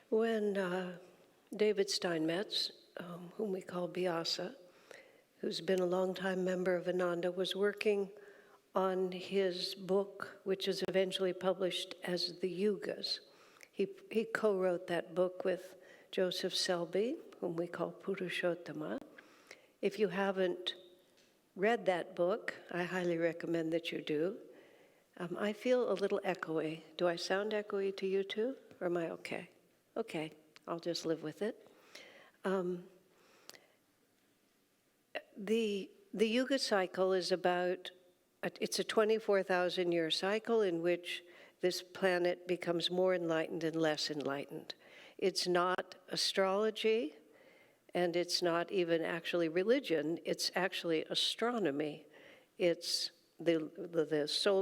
When David Steinmetz, whom we call Vyasa, who's been a longtime member of Ananda, was working on his book, which is eventually published as The Yugas. He co-wrote that book with Joseph Selby, whom we call Purushottama. If you haven't read that book, I highly recommend that you do. I feel a little echoey. Do I sound echoey to you too, or am I okay? Okay, I'll just live with it. The Yuga cycle is it's a 24,000 year cycle in which this planet becomes more enlightened and less enlightened. It's not astrology, and it's not even actually religion, it's actually astronomy. It's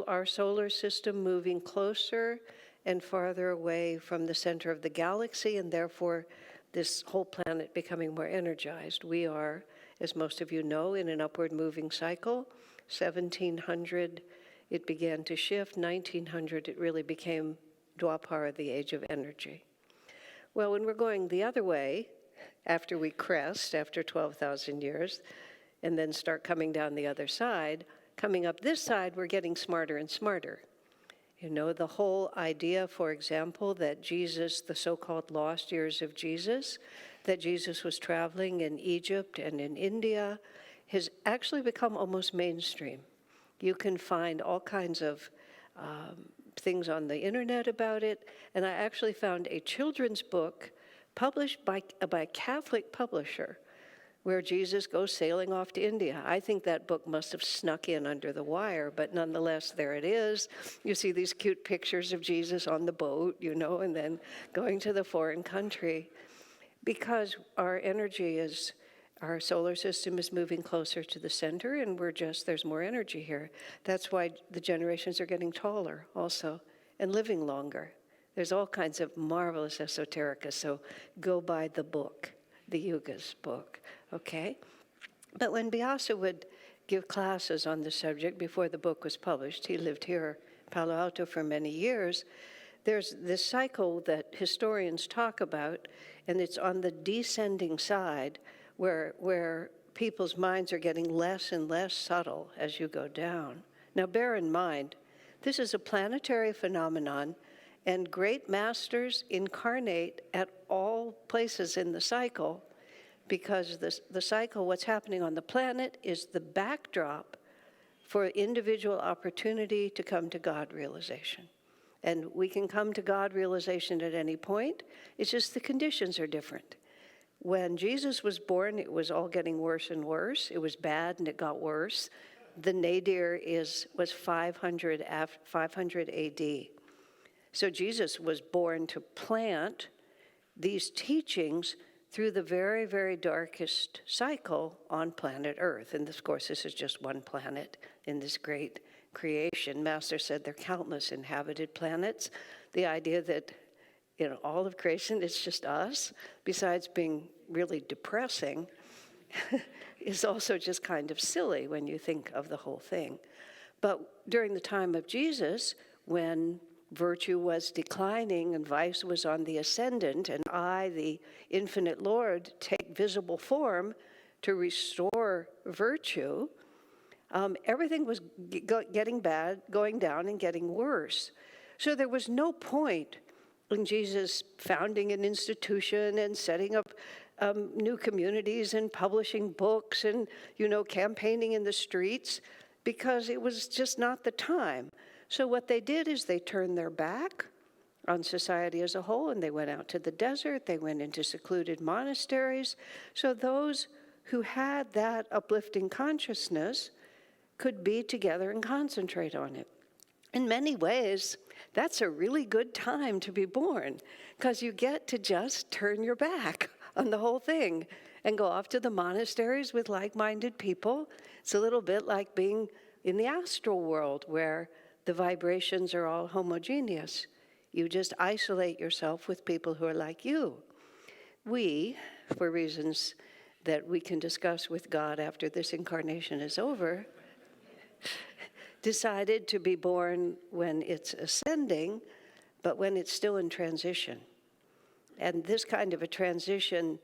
our solar system moving closer and farther away from the center of the galaxy, and therefore this whole planet becoming more energized. We are, as most of you know, in an upward moving cycle. 1700, it began to shift. 1900, it really became Dwapara, the age of energy. Well, when we're going the other way, after we crest, after 12,000 years, and then start coming down the other side, coming up this side, we're getting smarter and smarter. You know, the whole idea, for example, that Jesus, the so-called lost years of Jesus, that Jesus was traveling in Egypt and in India, has actually become almost mainstream. You can find all kinds of things on the internet about it, and I actually found a children's book published by a Catholic publisher where Jesus goes sailing off to India. I think that book must have snuck in under the wire, but nonetheless, there it is. You see these cute pictures of Jesus on the boat, you know, and then going to the foreign country. Because our our solar system is moving closer to the center, and there's more energy here. That's why the generations are getting taller also, and living longer. There's all kinds of marvelous esoterica, so go buy the book, the Yugas book, okay? But when Vyasa would give classes on the subject before the book was published, he lived here in Palo Alto for many years, there's this cycle that historians talk about, and it's on the descending side where people's minds are getting less and less subtle as you go down. Now bear in mind, this is a planetary phenomenon, and great masters incarnate at all places in the cycle, because the cycle, what's happening on the planet, is the backdrop for individual opportunity to come to God realization. And we can come to God realization at any point, it's just the conditions are different. When Jesus was born, it was all getting worse and worse. It was bad and it got worse. The nadir was 500 AD. So Jesus was born to plant these teachings through the very, very darkest cycle on planet Earth. And of course, this is just one planet in this great creation. Master said there are countless inhabited planets. The idea that, you know, all of creation is just us, besides being really depressing, is also just kind of silly when you think of the whole thing. But during the time of Jesus, when virtue was declining and vice was on the ascendant, and I, the infinite Lord, take visible form to restore virtue, everything was getting bad, going down and getting worse. So there was no point in Jesus founding an institution and setting up new communities and publishing books and, you know, campaigning in the streets, because it was just not the time. So what they did is they turned their back on society as a whole, and they went out to the desert, they went into secluded monasteries. So those who had that uplifting consciousness could be together and concentrate on it. In many ways, that's a really good time to be born, because you get to just turn your back on the whole thing and go off to the monasteries with like-minded people. It's a little bit like being in the astral world where the vibrations are all homogeneous. You just isolate yourself with people who are like you. We, for reasons that we can discuss with God after this incarnation is over, decided to be born when it's ascending, but when it's still in transition. And this kind of a transition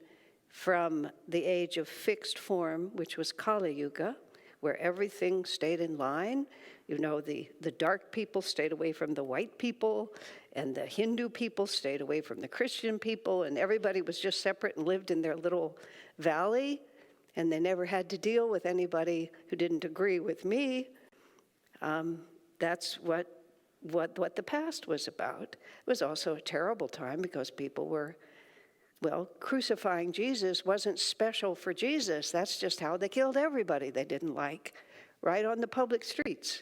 from the age of fixed form, which was Kali Yuga, where everything stayed in line. You know, the dark people stayed away from the white people, and the Hindu people stayed away from the Christian people, and everybody was just separate and lived in their little valley, and they never had to deal with anybody who didn't agree with me. That's what the past was about. It was also a terrible time because people were, well, crucifying Jesus wasn't special for Jesus. That's just how they killed everybody they didn't like, right on the public streets.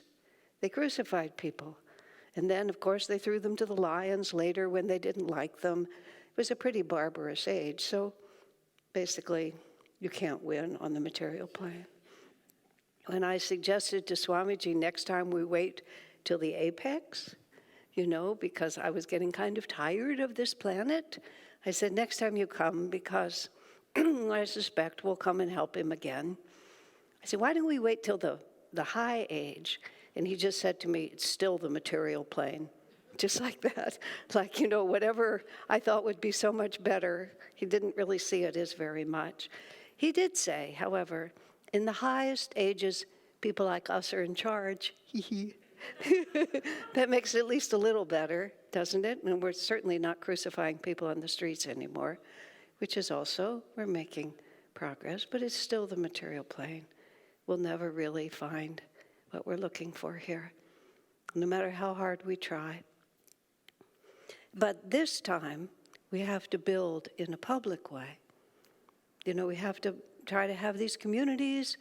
They crucified people. And then, of course, they threw them to the lions later when they didn't like them. It was a pretty barbarous age. So basically, you can't win on the material plane. When I suggested to Swamiji, next time we wait till the apex, you know, because I was getting kind of tired of this planet, I said, next time you come, because I suspect we'll come and help him again. I said, why don't we wait till the high age? And he just said to me, it's still the material plane. Just like that. Like, you know, whatever I thought would be so much better, he didn't really see it as very much. He did say, however, in the highest ages, people like us are in charge. That makes it at least a little better, doesn't it? And we're certainly not crucifying people on the streets anymore, which is also, we're making progress, but it's still the material plane. We'll never really find what we're looking for here, no matter how hard we try. But this time, we have to build in a public way. You know, we have to try to have these communities.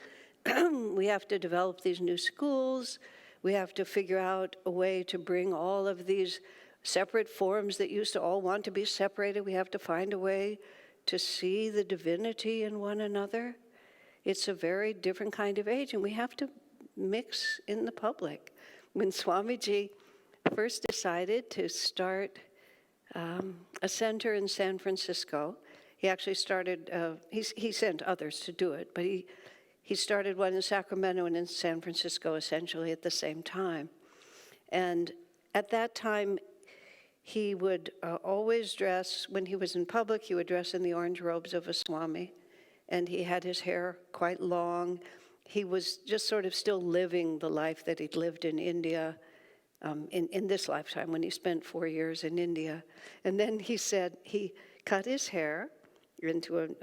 We have to develop these new schools. We have to figure out a way to bring all of these separate forms that used to all want to be separated. We have to find a way to see the divinity in one another. It's a very different kind of age, and we have to mix in the public. When Swamiji first decided to start a center in San Francisco, he actually started, he sent others to do it, but he started one in Sacramento and in San Francisco essentially at the same time. And at that time, he would always dress, when he was in public, he would dress in the orange robes of a Swami, and he had his hair quite long. He was just sort of still living the life that he'd lived in India in this lifetime when he spent 4 years in India. And then he said he cut his hair into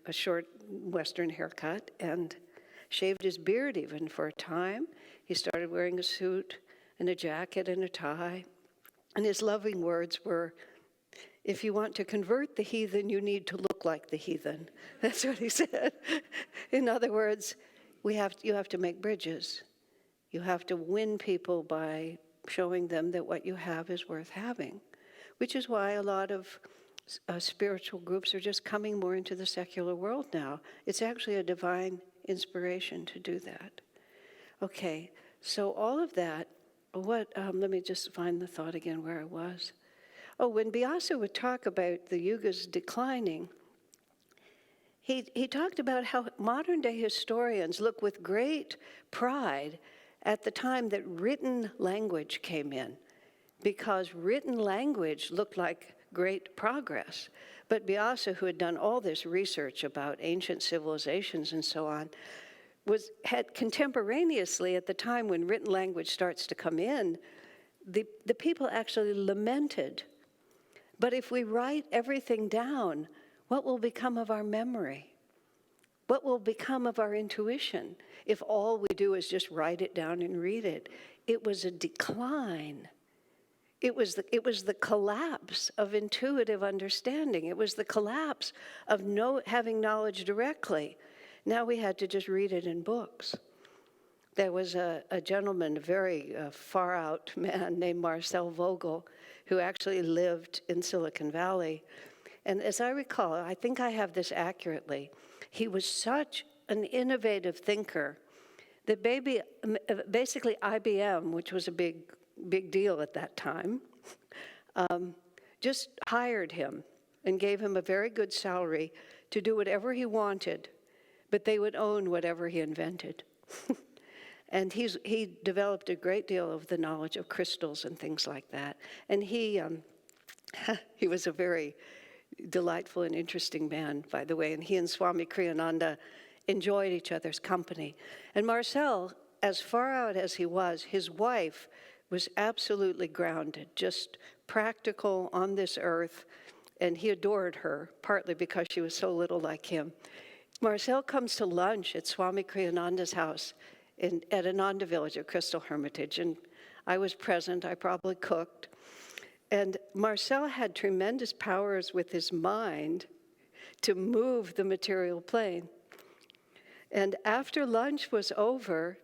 a short Western haircut and shaved his beard even for a time. He started wearing a suit and a jacket and a tie. And his loving words were, if you want to convert the heathen, you need to look like the heathen. That's what he said. In other words, you have to make bridges. You have to win people by showing them that what you have is worth having, which is why a lot of spiritual groups are just coming more into the secular world now. It's actually a divine inspiration to do that. Okay, so all of that, let me just find the thought again where I was. Oh, when Vyasa would talk about the yugas declining, he talked about how modern-day historians look with great pride at the time that written language came in, because written language looked like great progress. But Vyasa, who had done all this research about ancient civilizations and so on, had contemporaneously, at the time when written language starts to come in, the people actually lamented. But if we write everything down, what will become of our memory? What will become of our intuition if all we do is just write it down and read it? It was a decline. It was the collapse of intuitive understanding. It was the collapse of having knowledge directly. Now we had to just read it in books. There was a gentleman, a very far-out man named Marcel Vogel, who actually lived in Silicon Valley. And as I recall, I think I have this accurately, he was such an innovative thinker that basically IBM, which was a big deal at that time, just hired him and gave him a very good salary to do whatever he wanted, but they would own whatever he invented. And he developed a great deal of the knowledge of crystals and things like that. And he He was a very delightful and interesting man, by the way, and he and Swami Kriyananda enjoyed each other's company. And Marcel, as far out as he was, his wife was absolutely grounded, just practical on this earth, and he adored her, partly because she was so little like him. Marcel comes to lunch at Swami Kriyananda's house at Ananda Village at Crystal Hermitage, and I was present. I probably cooked. And Marcel had tremendous powers with his mind to move the material plane. And after lunch was over,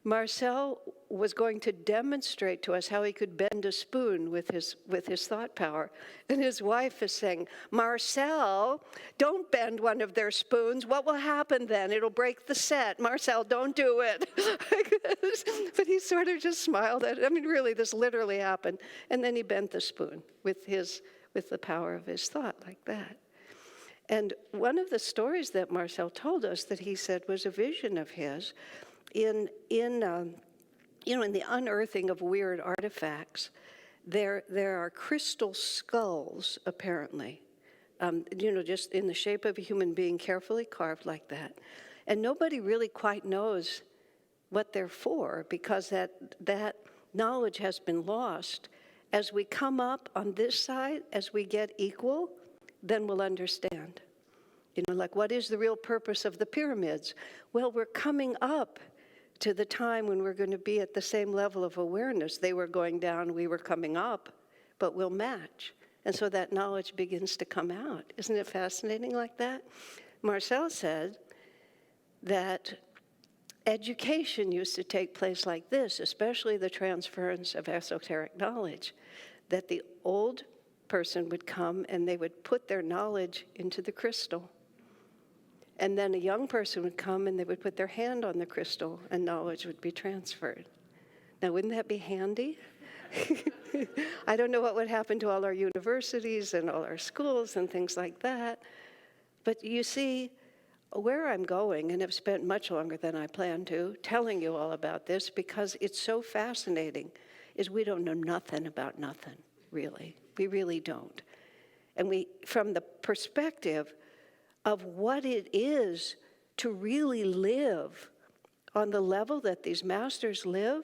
Marcel was going to demonstrate to us how he could bend a spoon with his thought power. And his wife is saying, Marcel, don't bend one of their spoons. What will happen then? It'll break the set. Marcel, don't do it. But he sort of just smiled at it. I mean, really, this literally happened. And then he bent the spoon with the power of his thought like that. And one of the stories that Marcel told us that he said was a vision of his in the unearthing of weird artifacts, there are crystal skulls, apparently, just in the shape of a human being, carefully carved like that. And nobody really quite knows what they're for, because that knowledge has been lost. As we come up on this side, as we get equal, then we'll understand. Like, what is the real purpose of the pyramids? Well, we're coming up to the time when we're going to be at the same level of awareness. They were going down, we were coming up, but we'll match. And so that knowledge begins to come out. Isn't it fascinating like that? Marcel said that education used to take place like this, especially the transference of esoteric knowledge, that the old person would come and they would put their knowledge into the crystal. And then a young person would come and they would put their hand on the crystal and knowledge would be transferred. Now, wouldn't that be handy? I don't know what would happen to all our universities and all our schools and things like that. But you see, where I'm going, and have spent much longer than I planned to, telling you all about this because it's so fascinating, is we don't know nothing about nothing, really. We really don't. And from the perspective of what it is to really live on the level that these masters live,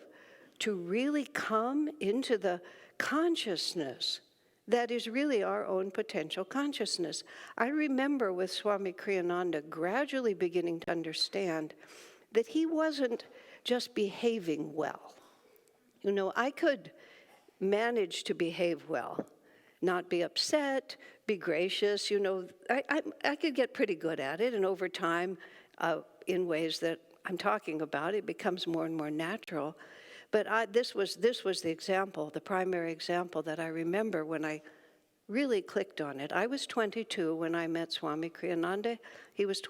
to really come into the consciousness that is really our own potential consciousness. I remember with Swami Kriyananda gradually beginning to understand that he wasn't just behaving well. I could manage to behave well, not be upset, be gracious. I could get pretty good at it, and over time, in ways that I'm talking about, it becomes more and more natural. But this was the example, the primary example that I remember when I really clicked on it. I was 22 when I met Swami Kriyananda. He was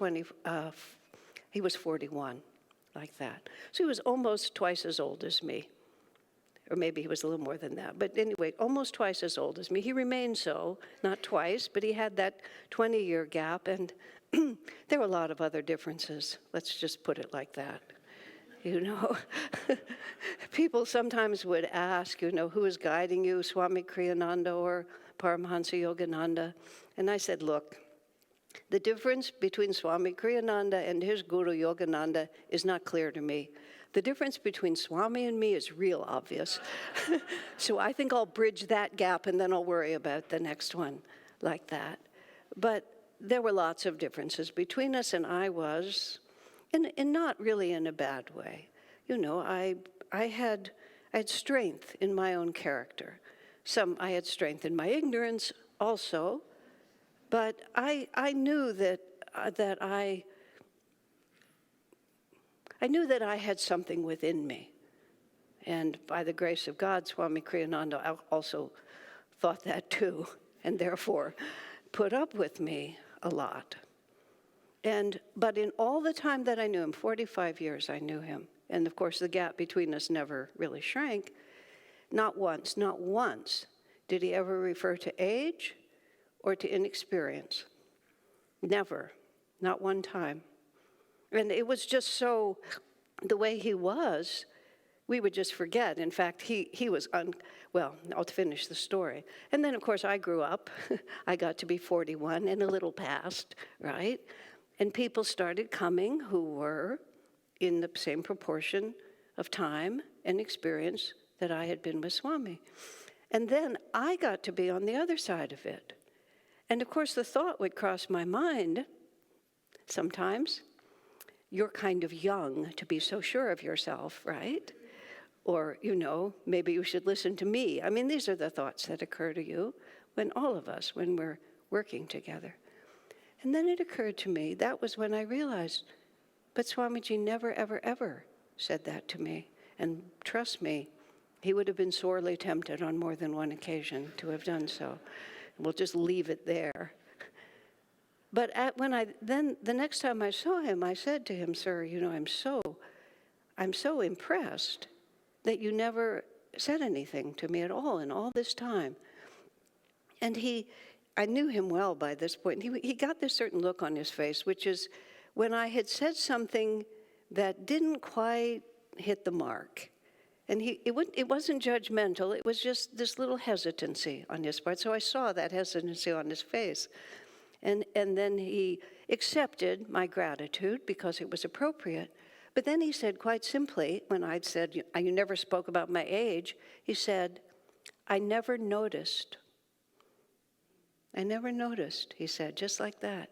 41, like that. So he was almost twice as old as me. Or maybe he was a little more than that. But anyway, almost twice as old as me. He remained so, not twice, but he had that 20-year gap. And there were a lot of other differences. Let's just put it like that. People sometimes would ask, who is guiding you, Swami Kriyananda or Paramahansa Yogananda? And I said, look, the difference between Swami Kriyananda and his guru Yogananda is not clear to me. The difference between Swami and me is real obvious. So I think I'll bridge that gap and then I'll worry about the next one like that. But there were lots of differences between us, and I was, and not really in a bad way. I had strength in my own character. I had strength in my ignorance also, but I knew that I knew that I had something within me. And by the grace of God, Swami Kriyananda also thought that too, and therefore put up with me a lot. But in all the time that I knew him, 45 years I knew him, and of course the gap between us never really shrank, not once did he ever refer to age or to inexperience. Never, not one time. And it was just so, the way he was, we would just forget. In fact, he was, well, I'll finish the story. And then, of course, I grew up. I got to be 41 and a little past, right? And people started coming who were in the same proportion of time and experience that I had been with Swami. And then I got to be on the other side of it. And of course, the thought would cross my mind sometimes, you're kind of young to be so sure of yourself, right? Or, maybe you should listen to me. I mean, these are the thoughts that occur to you when all of us, when we're working together. And then it occurred to me, that was when I realized, but Swamiji never, ever, ever said that to me. And trust me, he would have been sorely tempted on more than one occasion to have done so. We'll just leave it there. But then the next time I saw him, I said to him, sir, I'm so impressed that you never said anything to me at all in all this time. And I knew him well by this point. He got this certain look on his face, which is when I had said something that didn't quite hit the mark. And it wasn't judgmental, it was just this little hesitancy on his part. So I saw that hesitancy on his face. And then he accepted my gratitude because it was appropriate. But then he said quite simply, when I'd said, you never spoke about my age, he said, I never noticed. I never noticed, he said, just like that.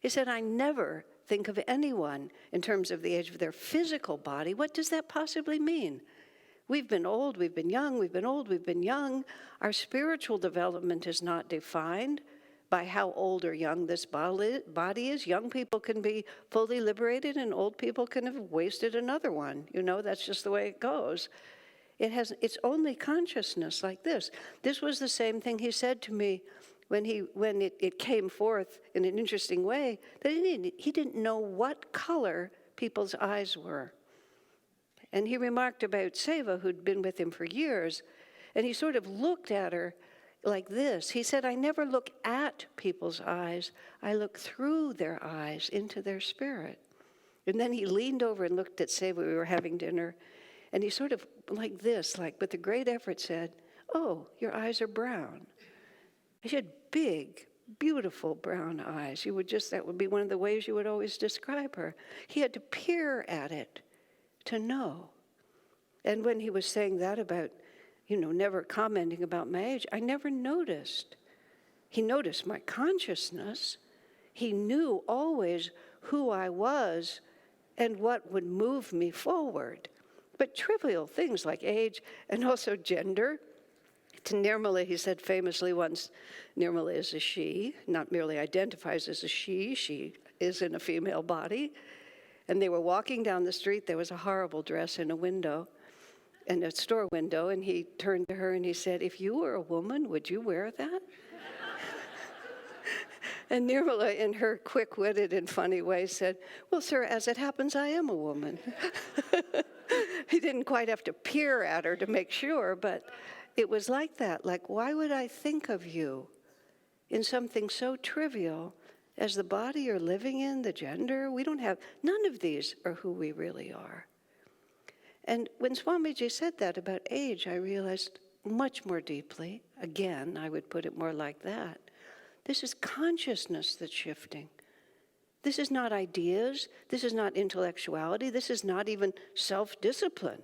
He said, I never think of anyone in terms of the age of their physical body. What does that possibly mean? We've been old, we've been young, we've been old, we've been young. Our spiritual development is not defined by how old or young this body is. Young people can be fully liberated and old people can have wasted another one. That's just the way it goes. It's only consciousness like this. This was the same thing he said to me when it came forth in an interesting way, that he didn't know what color people's eyes were. And he remarked about Seva, who'd been with him for years, and he sort of looked at her like this. He said, I never look at people's eyes. I look through their eyes into their spirit. And then he leaned over and looked at Seva. We were having dinner, and he sort of like this, like with a great effort said, oh, your eyes are brown. She had big, beautiful brown eyes. That would be one of the ways you would always describe her. He had to peer at it to know. And when he was saying that about, never commenting about my age, I never noticed. He noticed my consciousness. He knew always who I was and what would move me forward. But trivial things like age and also gender. To Nirmala, he said famously once, Nirmala is a she, not merely identifies as a she is in a female body. And they were walking down the street. There was a horrible dress in a store window, and he turned to her and he said, if you were a woman, would you wear that? And Nirmala, in her quick-witted and funny way, said, well, sir, as it happens, I am a woman. He didn't quite have to peer at her to make sure, but it was like that. Like, why would I think of you in something so trivial as the body you're living in, the gender? None of these are who we really are. And when Swamiji said that about age, I realized much more deeply, again, I would put it more like that, this is consciousness that's shifting. This is not ideas, this is not intellectuality, this is not even self-discipline.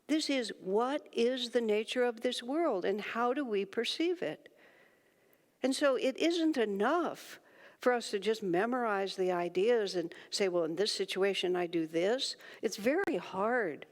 This is what is the nature of this world and how do we perceive it? And so it isn't enough for us to just memorize the ideas and say, well, in this situation I do this. It's very hard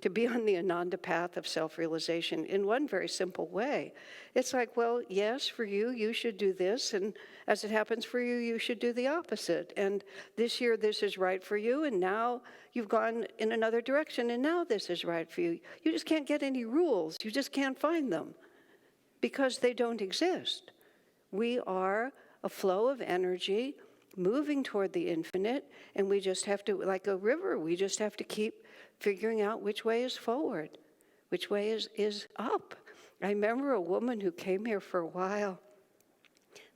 to be on the Ananda path of self-realization in one very simple way. It's like, well, yes, for you, you should do this, and as it happens for you, you should do the opposite. And this year, this is right for you, and now you've gone in another direction, and now this is right for you. You just can't get any rules. You just can't find them because they don't exist. We are a flow of energy moving toward the infinite, and we just have to, like a river, we just have to keep figuring out which way is forward, which way is up. I remember a woman who came here for a while.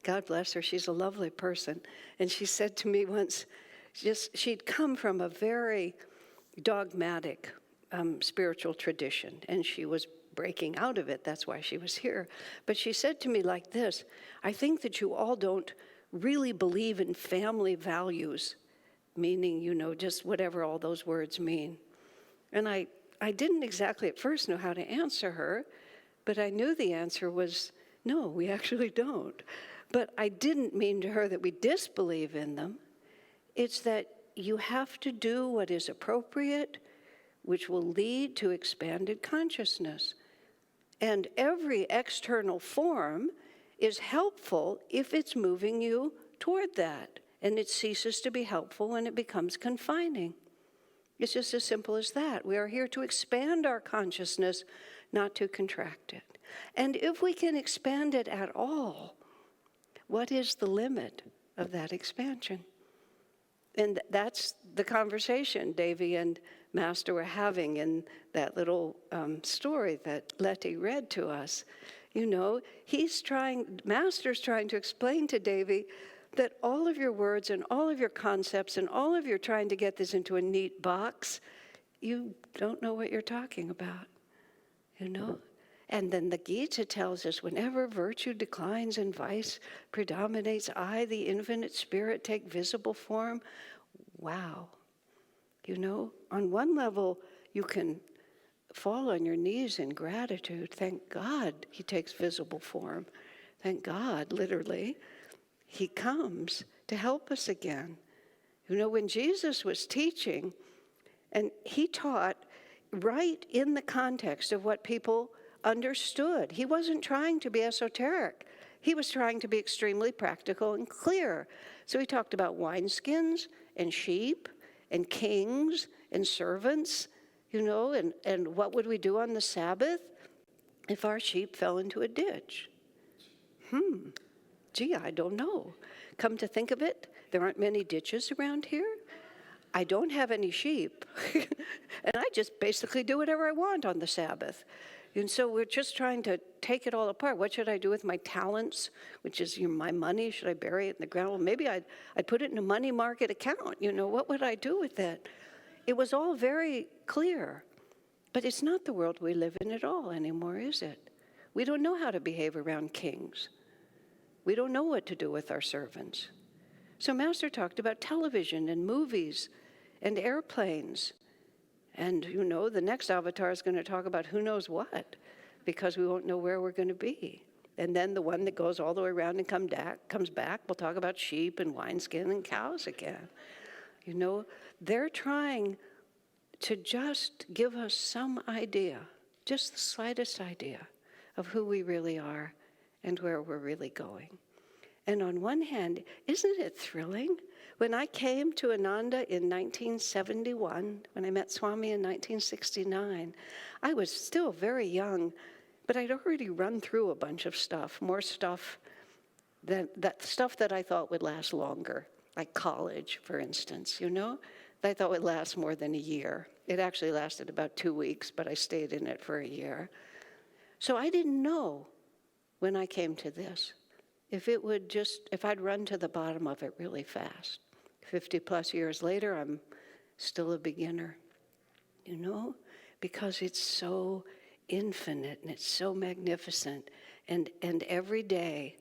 God bless her, she's a lovely person. And she said to me once, she'd come from a very dogmatic spiritual tradition, and she was breaking out of it. That's why she was here. But she said to me like this, I think that you all don't really believe in family values, meaning, just whatever all those words mean. And I didn't exactly at first know how to answer her, but I knew the answer was, no, we actually don't. But I didn't mean to her that we disbelieve in them. It's that you have to do what is appropriate, which will lead to expanded consciousness. And every external form is helpful if it's moving you toward that. And it ceases to be helpful when it becomes confining. It's just as simple as that. We are here to expand our consciousness, not to contract it. And if we can expand it at all, what is the limit of that expansion? And that's the conversation Davy and Master were having in that little story that Letty read to us. Master's trying to explain to Davy that all of your words and all of your concepts and all of your trying to get this into a neat box, you don't know what you're talking about, And then the Gita tells us, whenever virtue declines and vice predominates, I, the infinite spirit, take visible form. Wow. On one level, you can fall on your knees in gratitude. Thank God he takes visible form. Thank God, literally, he comes to help us again. When Jesus was teaching, and he taught right in the context of what people understood. He wasn't trying to be esoteric. He was trying to be extremely practical and clear. So he talked about wineskins and sheep and kings and servants, and what would we do on the Sabbath if our sheep fell into a ditch? Gee, I don't know. Come to think of it, there aren't many ditches around here. I don't have any sheep, and I just basically do whatever I want on the Sabbath. And so we're just trying to take it all apart. What should I do with my talents, which is my money? Should I bury it in the ground? Well, maybe I'd put it in a money market account. What would I do with it? It was all very clear. But it's not the world we live in at all anymore, is it? We don't know how to behave around kings. We don't know what to do with our servants. So Master talked about television and movies and airplanes. And the next avatar is going to talk about who knows what, because we won't know where we're going to be. And then the one that goes all the way around and comes back, we'll talk about sheep and wineskin and cows again. They're trying to just give us some idea, just the slightest idea of who we really are and where we're really going. And on one hand, isn't it thrilling? When I came to Ananda in 1971, when I met Swami in 1969, I was still very young, but I'd already run through a bunch of stuff, more stuff that stuff that I thought would last longer, like college, for instance, that I thought would last more than a year. It actually lasted about 2 weeks, but I stayed in it for a year. So I didn't know when I came to this if I'd run to the bottom of it really fast. 50 plus years later, I'm still a beginner, because it's so infinite and it's so magnificent. And every day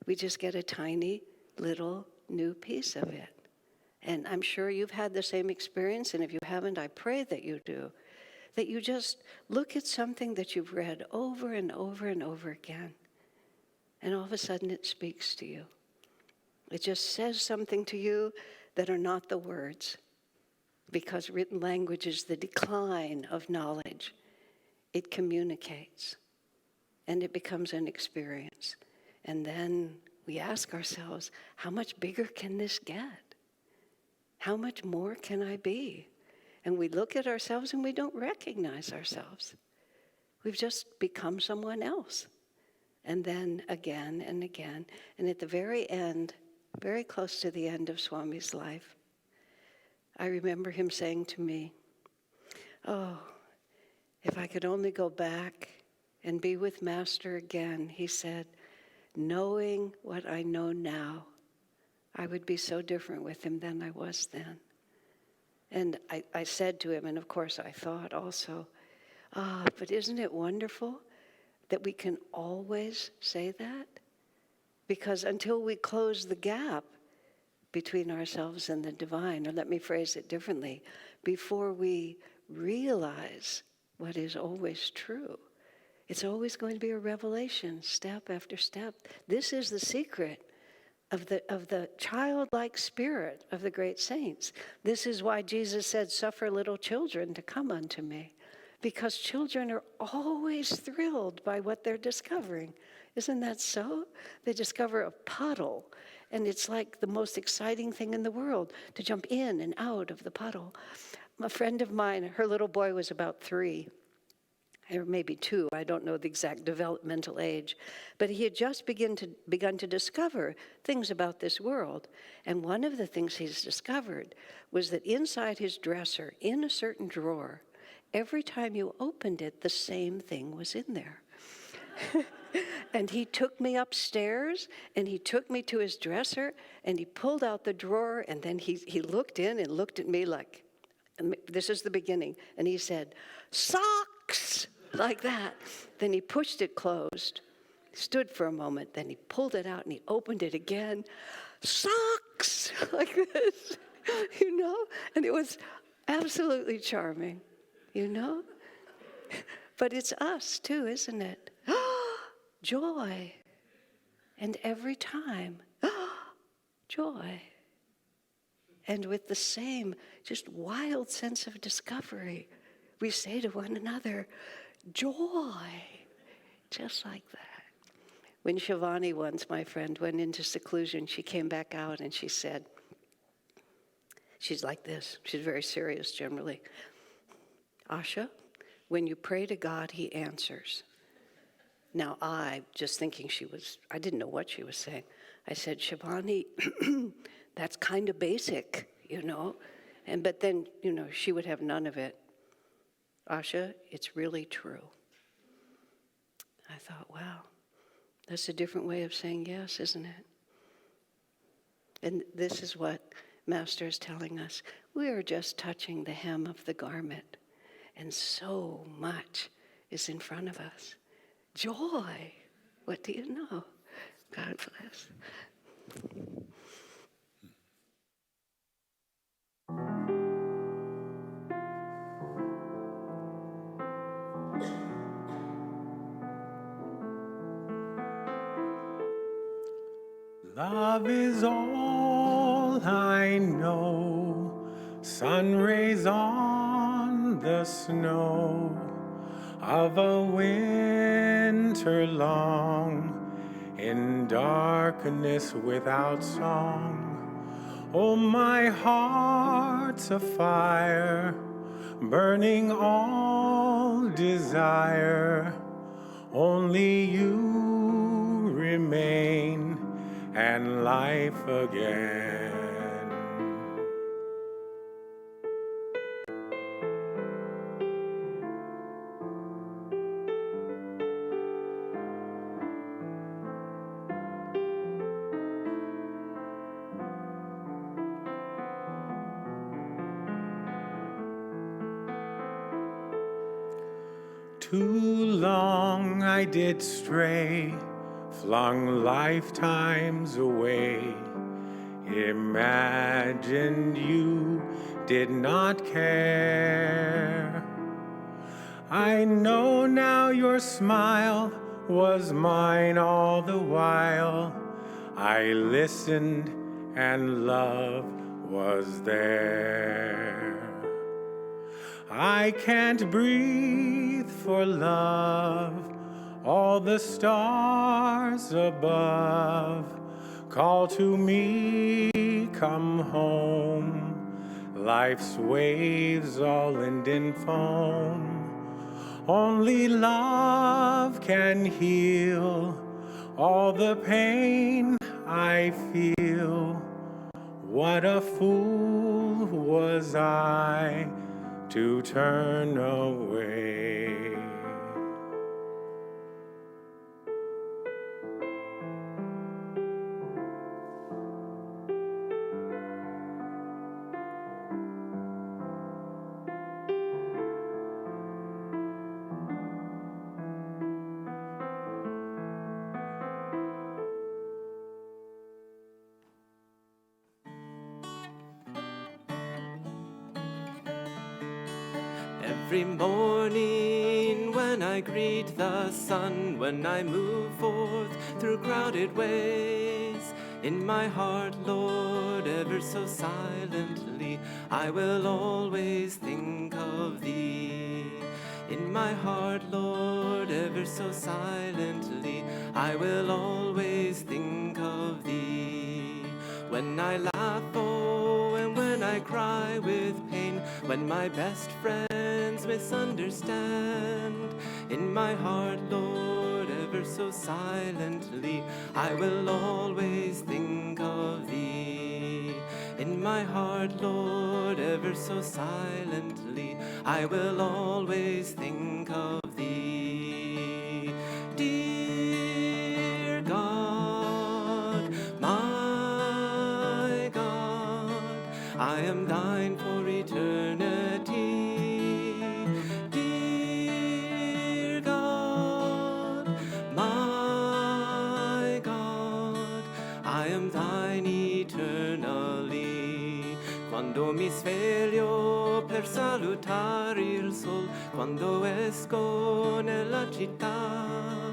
we just get a tiny little new piece of it. And I'm sure you've had the same experience, and if you haven't, I pray that you do. That you just look at something that you've read over and over and over again, and all of a sudden it speaks to you. It just says something to you that are not the words, because written language is the decline of knowledge. It communicates, and it becomes an experience. And then we ask ourselves, how much bigger can this get? How much more can I be? And we look at ourselves and we don't recognize ourselves. We've just become someone else. And then again and again. And at the very end, very close to the end of Swami's life, I remember him saying to me, oh, if I could only go back and be with Master again, he said, knowing what I know now, I would be so different with him than I was then. And I said to him, and of course I thought also, but isn't it wonderful that we can always say that? Because until we close the gap between ourselves and the divine, or let me phrase it differently, before we realize what is always true, it's always going to be a revelation, step after step. This is the secret of the childlike spirit of the great saints. This is why Jesus said, "Suffer little children to come unto me," because children are always thrilled by what they're discovering. Isn't that so? They discover a puddle, and it's like the most exciting thing in the world to jump in and out of the puddle. A friend of mine, her little boy was about 3, or maybe 2, I don't know the exact developmental age, but he had just begun to discover things about this world. And one of the things he's discovered was that inside his dresser, in a certain drawer, every time you opened it, the same thing was in there. And he took me upstairs, and he took me to his dresser, and he pulled out the drawer, and then he looked in and looked at me like, this is the beginning, and he said, "Socks!" like that. Then he pushed it closed, stood for a moment, then he pulled it out and he opened it again. "Socks!" like this, you know? And it was absolutely charming, you know? But it's us too, isn't it? Joy. And every time, joy. And with the same just wild sense of discovery, we say to one another, joy, just like that. When Shivani once, my friend, went into seclusion, she came back out and she said, she's like this, she's very serious generally, "Asha, when you pray to God, he answers." Now I, just thinking I didn't know what she was saying. I said, "Shivani, that's kind of basic, you know." But then, she would have none of it. "Asha, it's really true." I thought, wow, that's a different way of saying yes, isn't it? And this is what Master is telling us. We are just touching the hem of the garment, and so much is in front of us. Joy, what do you know? God bless. Love is all I know, sun rays on the snow of a winter long, in darkness without song. Oh, my heart's a fire, burning all desire. Only you remain, and life again. Too long I did stray, flung lifetimes away, imagined you did not care. I know now your smile was mine all the while. I listened and love was there. I can't breathe for love. All the stars above call to me, come home. Life's waves all end in foam. Only love can heal all the pain I feel. What a fool was I to turn away. Every morning when I greet the sun, when I move forth through crowded ways, in my heart, Lord, ever so silently, I will always think of Thee. In my heart, Lord, ever so silently, I will always think of Thee. When I laugh, oh, and when I cry with pain, when my best friends misunderstand, in my heart, Lord, ever so silently, I will always think of Thee. In my heart, Lord, ever so silently, I will always think of Thee. Dear God, my God, I am Thine for eternity. Dear God, my God, I am Thine eternally. Quando mi sveglio per salutare il sol, quando esco nella città,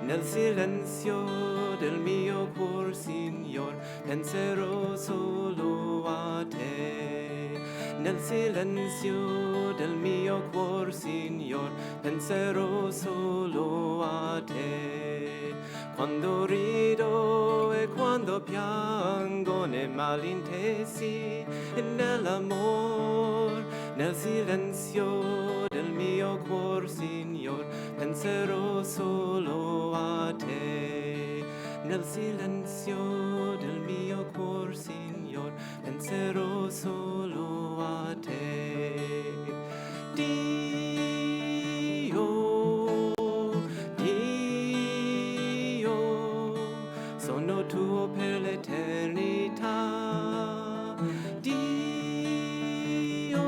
nel silenzio del mio cuor, Signor, penserò solo a Te. Nel silenzio del mio cuor, Signor, penserò solo a Te. Quando rido e quando piango nei malintesi e nell'amor, nel silenzio del mio cuor, Signor, penserò solo a Te. Nel silenzio del mio cuor, Signor, penserò solo a Te. Dio, Dio, sono tuo per l'eternità. Dio,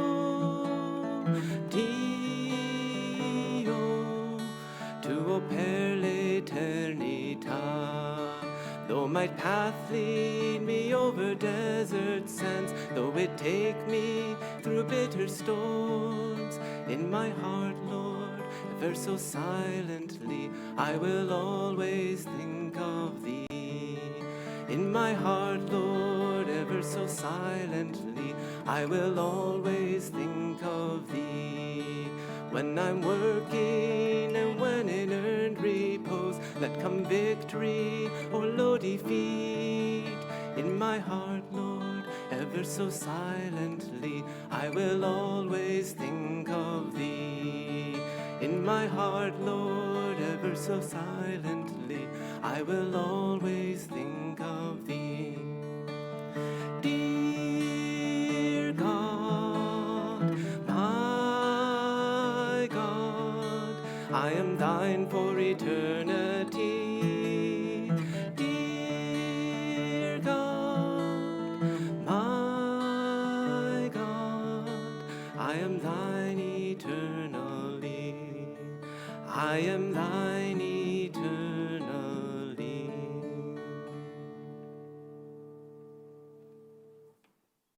Dio, tuo per l'eternità. Though my path lead me over desert sands, though it take me through bitter storms, in my heart, Lord, ever so silently, I will always think of Thee. In my heart, Lord, ever so silently, I will always think of Thee. When I'm working and when in earned repose, let come victory or low defeat. In my heart, Lord, ever so silently, I will always think of Thee. In my heart, Lord, ever so silently, I will always think of Thee. Dear God, my God, I am Thine for eternity. Dear God, my God, I am Thine eternally. I am Thine eternally.